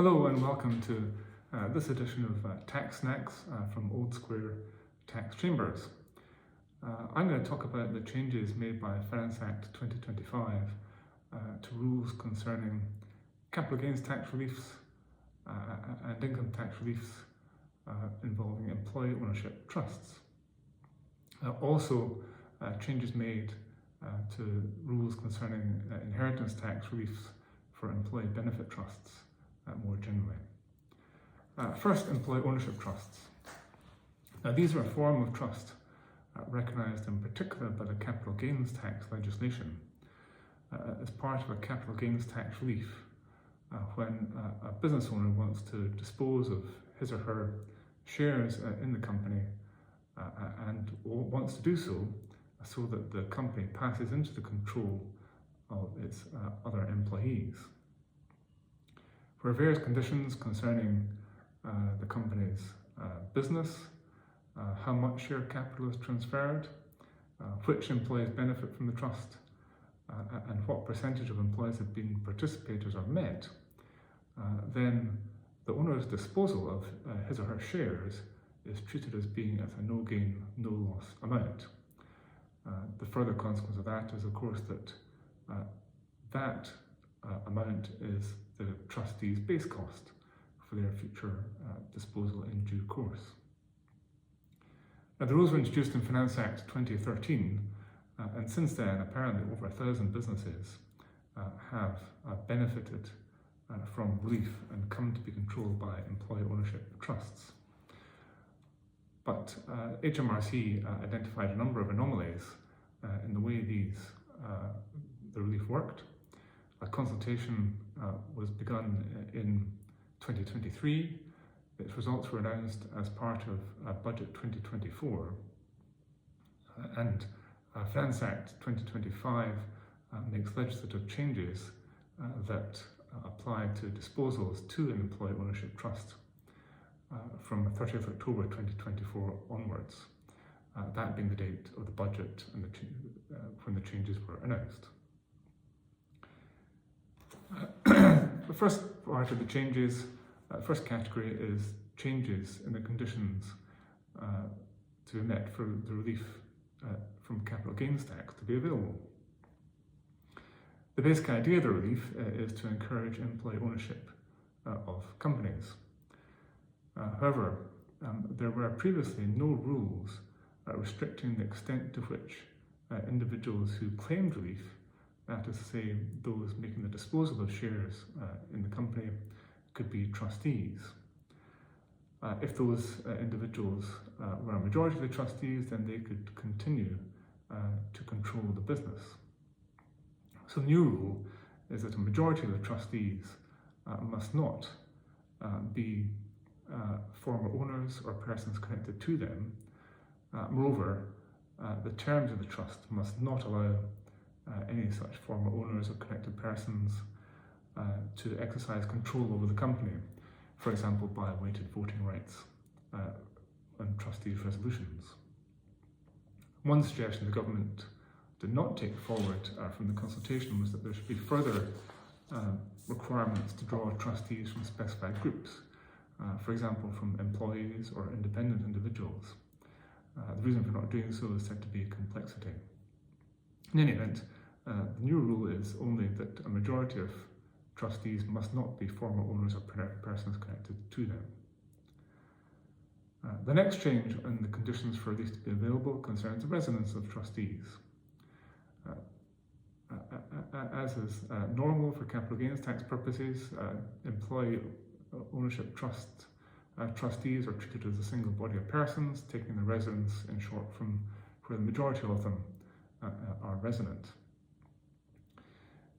Hello and welcome to this edition of TaxSnax from Old Square Tax Chambers. I'm going to talk about the changes made by Finance Act 2025 to rules concerning capital gains tax reliefs and income tax reliefs involving employee ownership trusts. Also, changes made to rules concerning inheritance tax reliefs for employee benefit trusts. More generally. First, employee ownership trusts. Now, these are a form of trust recognised in particular by the capital gains tax legislation as part of a capital gains tax relief when a business owner wants to dispose of his or her shares in the company and wants to do so that the company passes into the control of its other employees. For various conditions concerning the company's business, how much share capital is transferred, which employees benefit from the trust, and what percentage of employees have been participators or met, then the owner's disposal of his or her shares is treated as being at a no gain, no loss amount. The further consequence of that is, of course, that that amount is the trustee's base cost for their future disposal in due course. Now, the rules were introduced in Finance Act 2013, and since then, apparently over 1,000 businesses have benefited from relief and come to be controlled by employee ownership trusts. But HMRC identified a number of anomalies in the way the relief worked. A consultation was begun in 2023. Its results were announced as part of Budget 2024. And Finance Act 2025 makes legislative changes that apply to disposals to an employee ownership trust from 30th October 2024 onwards, that being the date of the budget and when the changes were announced. The first part of the changes, first category is changes in the conditions to be met for the relief from capital gains tax to be available. The basic idea of the relief is to encourage employee ownership of companies. However, there were previously no rules restricting the extent to which individuals who claimed relief, that is to say, those making the disposal of shares in the company, could be trustees. If those individuals were a majority of the trustees, then they could continue to control the business. So the new rule is that a majority of the trustees must not be former owners or persons connected to them. Moreover, the terms of the trust must not allow any such former owners or connected persons to exercise control over the company, for example, by weighted voting rights on trustees' resolutions. One suggestion the government did not take forward from the consultation was that there should be further requirements to draw trustees from specified groups, for example, from employees or independent individuals. The reason for not doing so is said to be complexity. In any event, the new rule is only that a majority of trustees must not be former owners or persons connected to them. The next change in the conditions for relief to be available concerns the residence of trustees. As is normal for capital gains tax purposes, employee ownership trustees are treated as a single body of persons, taking the residence in short from where the majority of them are resident.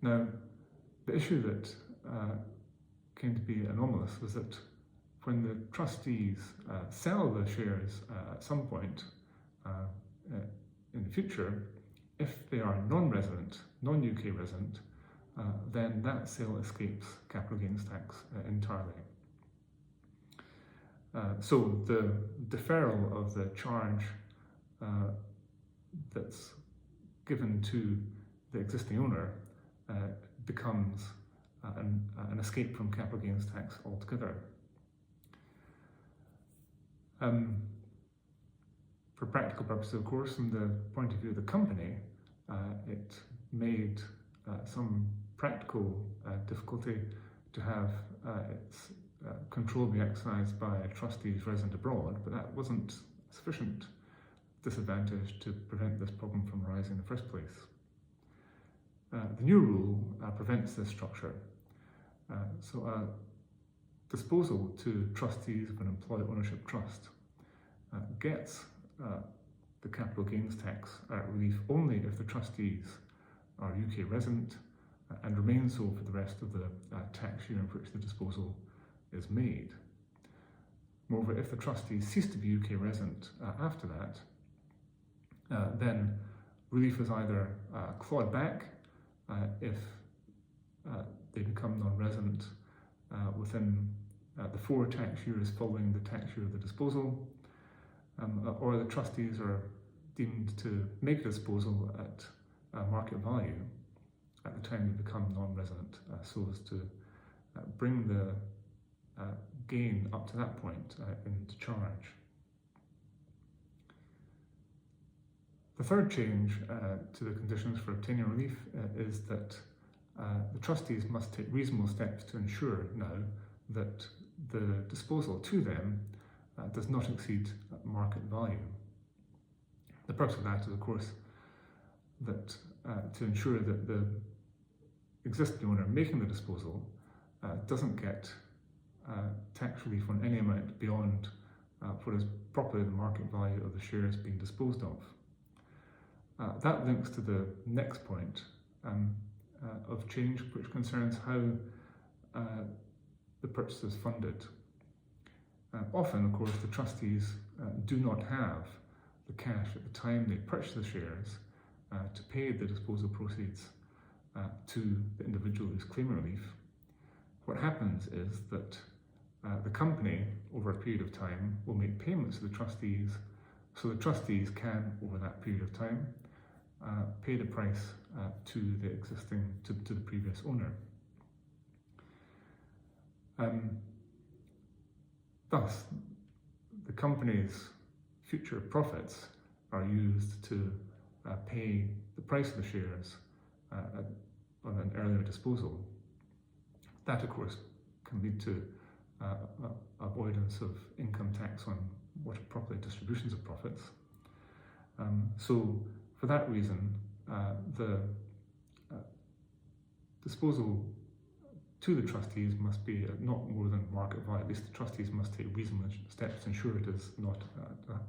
Now, the issue that came to be anomalous was that when the trustees sell the shares at some point in the future, if they are non-resident, non-UK resident, then that sale escapes capital gains tax entirely. So the deferral of the charge that's given to the existing owner becomes an escape from capital gains tax altogether. For practical purposes, of course, from the point of view of the company, it made some practical difficulty to have its control be exercised by trustees resident abroad, but that wasn't sufficient disadvantage to prevent this problem from arising in the first place. The new rule prevents this structure. So a disposal to trustees of an employee ownership trust gets the capital gains tax relief only if the trustees are UK resident and remain so for the rest of the tax year in which the disposal is made. Moreover, if the trustees cease to be UK resident after that, then relief is either clawed back if they become non-resident within the 4 tax years following the tax year of the disposal, or the trustees are deemed to make a disposal at market value at the time they become non-resident, so as to bring the gain up to that point into charge. The third change to the conditions for obtaining relief is that the trustees must take reasonable steps to ensure now that the disposal to them does not exceed market value. The purpose of that is, of course, that to ensure that the existing owner making the disposal doesn't get tax relief on any amount beyond what is properly the market value of the shares being disposed of. That links to the next point of change, which concerns how the purchase is funded. Often, of course, the trustees do not have the cash at the time they purchase the shares to pay the disposal proceeds to the individual who's claiming relief. What happens is that the company, over a period of time, will make payments to the trustees, so the trustees can, over that period of time, pay the price to the previous owner. Thus, the company's future profits are used to pay the price of the shares on an earlier disposal. That, of course, can lead to avoidance of income tax on what are properly distributions of profits. So, for that reason, the disposal to the trustees must be not more than market value. At least the trustees must take reasonable steps to ensure it is not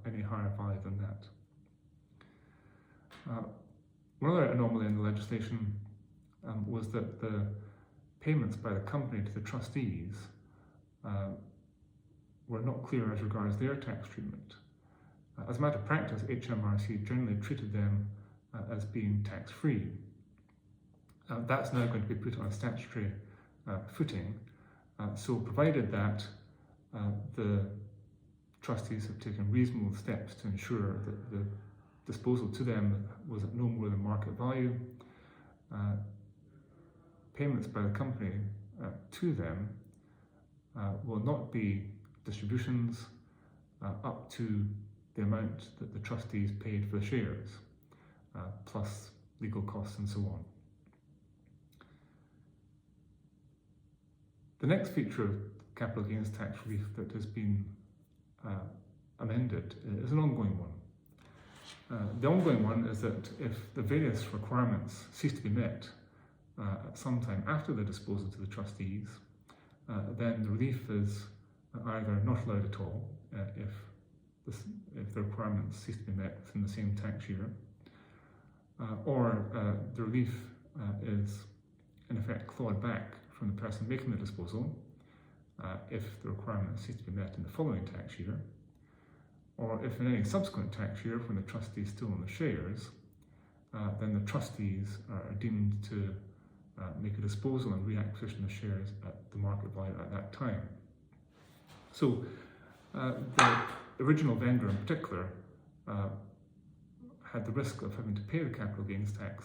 any higher value than that. One other anomaly in the legislation was that the payments by the company to the trustees were not clear as regards their tax treatment. As a matter of practice, HMRC generally treated them as being tax-free. That's now going to be put on a statutory footing, so provided that the trustees have taken reasonable steps to ensure that the disposal to them was at no more than market value, payments by the company to them will not be distributions up to the amount that the trustees paid for the shares, plus legal costs and so on. The next feature of capital gains tax relief that has been amended is an ongoing one. The ongoing one is that if the various requirements cease to be met at some time after the disposal to the trustees, then the relief is either not allowed at all if the requirements cease to be met within the same tax year, or the relief is in effect clawed back from the person making the disposal if the requirements cease to be met in the following tax year, or if in any subsequent tax year when the trustees still own the shares, then the trustees are deemed to make a disposal and reacquisition of shares at the market value at that time. So the original vendor in particular had the risk of having to pay the capital gains tax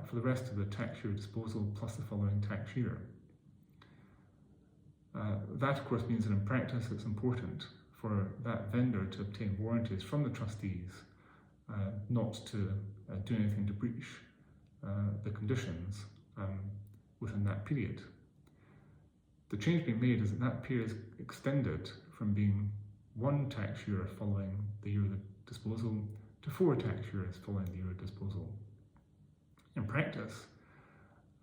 for the rest of the tax year disposal plus the following tax year. That of course means that in practice it's important for that vendor to obtain warranties from the trustees not to do anything to breach the conditions within that period. The change being made is that that period is extended from being 1 tax year following the year of the disposal to 4 tax years following the year of disposal. In practice,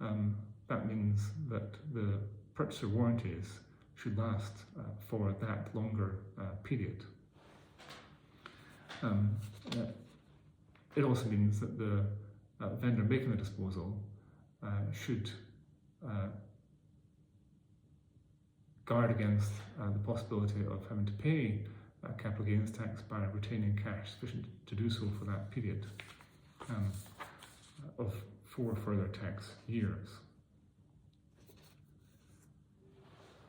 that means that the purchaser warranties should last for that longer period. It also means that the vendor making the disposal should guard against the possibility of having to pay capital gains tax by retaining cash sufficient to do so for that period of 4 further tax years.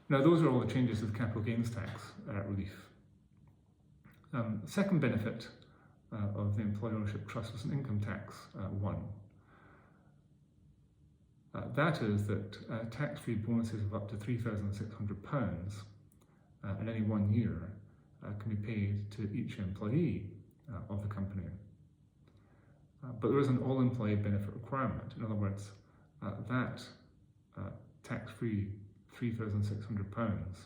Now those are all the changes to the capital gains tax relief. The second benefit of the employee ownership trust was an income tax one. That is that tax-free bonuses of up to £3,600 in any 1 year can be paid to each employee of the company. But there is an all-employee benefit requirement. In other words, that tax-free £3,600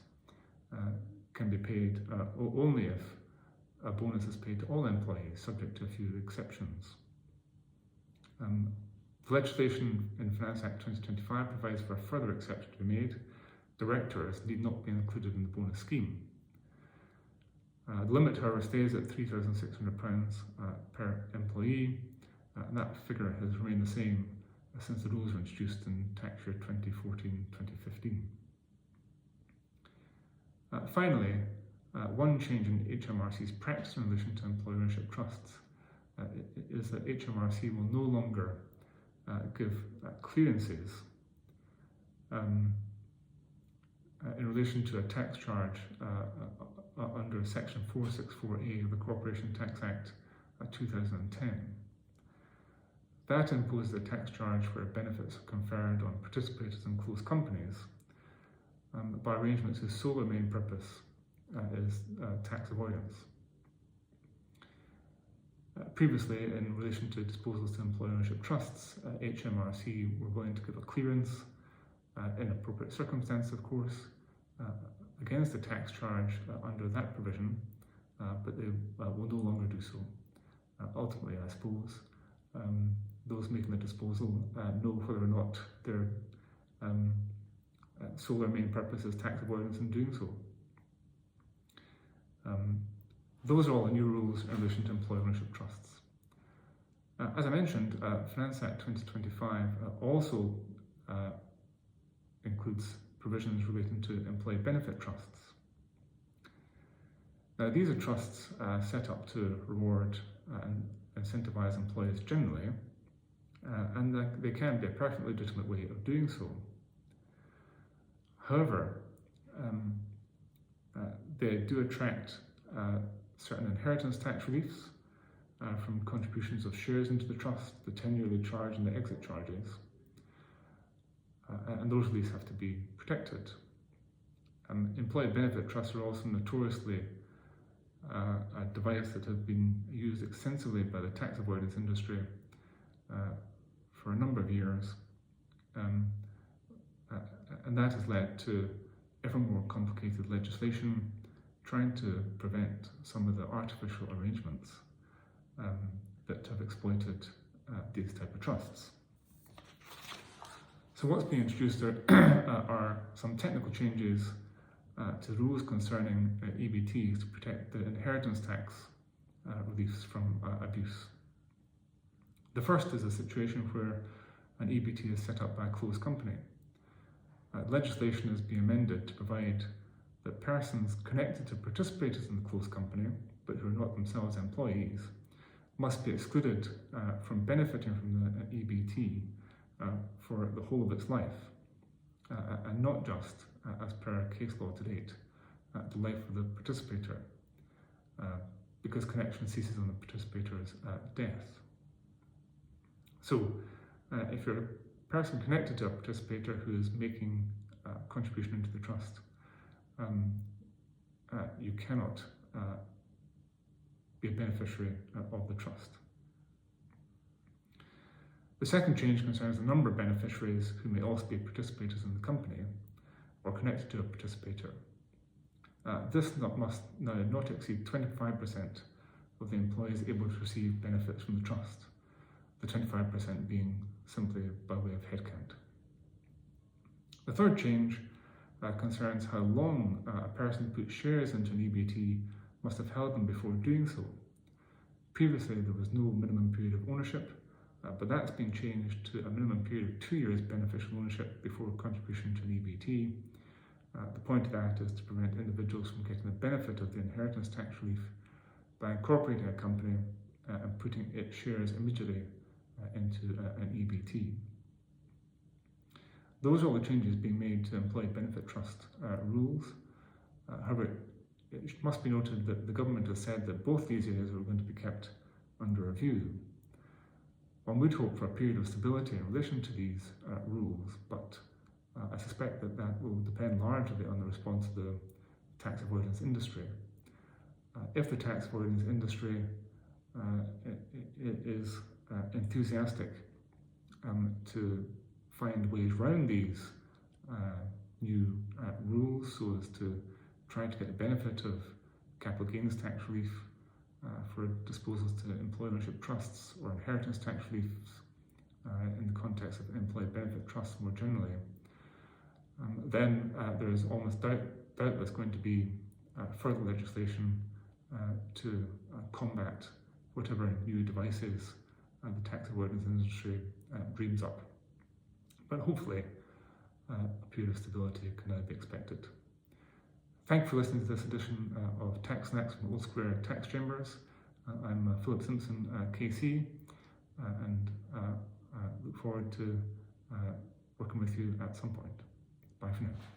can be paid only if a bonus is paid to all employees, subject to a few exceptions. The legislation in Finance Act 2025 provides for a further exception to be made. Directors need not be included in the bonus scheme. The limit, however, stays at £3,600 per employee, and that figure has remained the same since the rules were introduced in tax year 2014-2015. Finally, one change in HMRC's practice in relation to employee ownership trusts is that HMRC will no longer give clearances in relation to a tax charge under Section 464A of the Corporation Tax Act 2010. That imposes a tax charge where benefits are conferred on participators in closed companies by arrangements whose sole or main purpose is tax avoidance. Previously, in relation to disposals to employee ownership trusts, HMRC were willing to give a clearance in appropriate circumstances, of course, against a tax charge under that provision, but they will no longer do so. Ultimately, I suppose, those making the disposal know whether or not their sole or main purpose is tax avoidance in doing so. Those are all the new rules in relation to employee ownership trusts. As I mentioned, Finance Act 2025 also includes provisions relating to employee benefit trusts. Now, these are trusts set up to reward and incentivise employees generally, and they can be a perfectly legitimate way of doing so. However, they do attract certain inheritance tax reliefs from contributions of shares into the trust, the tenure-yearly charge and the exit charges, and those reliefs have to be protected. Employee benefit trusts are also notoriously a device that has been used extensively by the tax avoidance industry for a number of years, and that has led to ever more complicated legislation trying to prevent some of the artificial arrangements that have exploited these type of trusts. So what's being introduced are some technical changes to the rules concerning EBTs to protect the inheritance tax reliefs from abuse. The first is a situation where an EBT is set up by a closed company. Legislation is being amended to provide that persons connected to participators in the closed company, but who are not themselves employees, must be excluded from benefiting from the EBT for the whole of its life, and not just, as per case law to date, the life of the participator, because connection ceases on the participator's death. So, if you're a person connected to a participator who is making a contribution into the trust, you cannot be a beneficiary of the trust. The second change concerns the number of beneficiaries who may also be participators in the company or connected to a participator. This must now not exceed 25% of the employees able to receive benefits from the trust, the 25% being simply by way of headcount. The third change concerns how long a person who puts shares into an EBT must have held them before doing so. Previously, there was no minimum period of ownership, but that's been changed to a minimum period of 2 years beneficial ownership before contribution to an EBT. The point of that is to prevent individuals from getting the benefit of the inheritance tax relief by incorporating a company and putting its shares immediately into an EBT. Those are all the changes being made to employee benefit trust rules. However, it must be noted that the government has said that both these areas are going to be kept under review. One would hope for a period of stability in relation to these rules, but I suspect that that will depend largely on the response of the tax avoidance industry. If the tax avoidance industry is enthusiastic to find ways around these new rules so as to try to get the benefit of capital gains tax relief for disposals to employee ownership trusts or inheritance tax relief in the context of employee benefit trusts more generally, then there is almost doubtless going to be further legislation to combat whatever new devices the tax avoidance industry dreams up. But hopefully a period of stability can now be expected. Thank you for listening to this edition of TaxSnax from Old Square Tax Chambers. I'm Philip Simpson KC, and look forward to working with you at some point. Bye for now.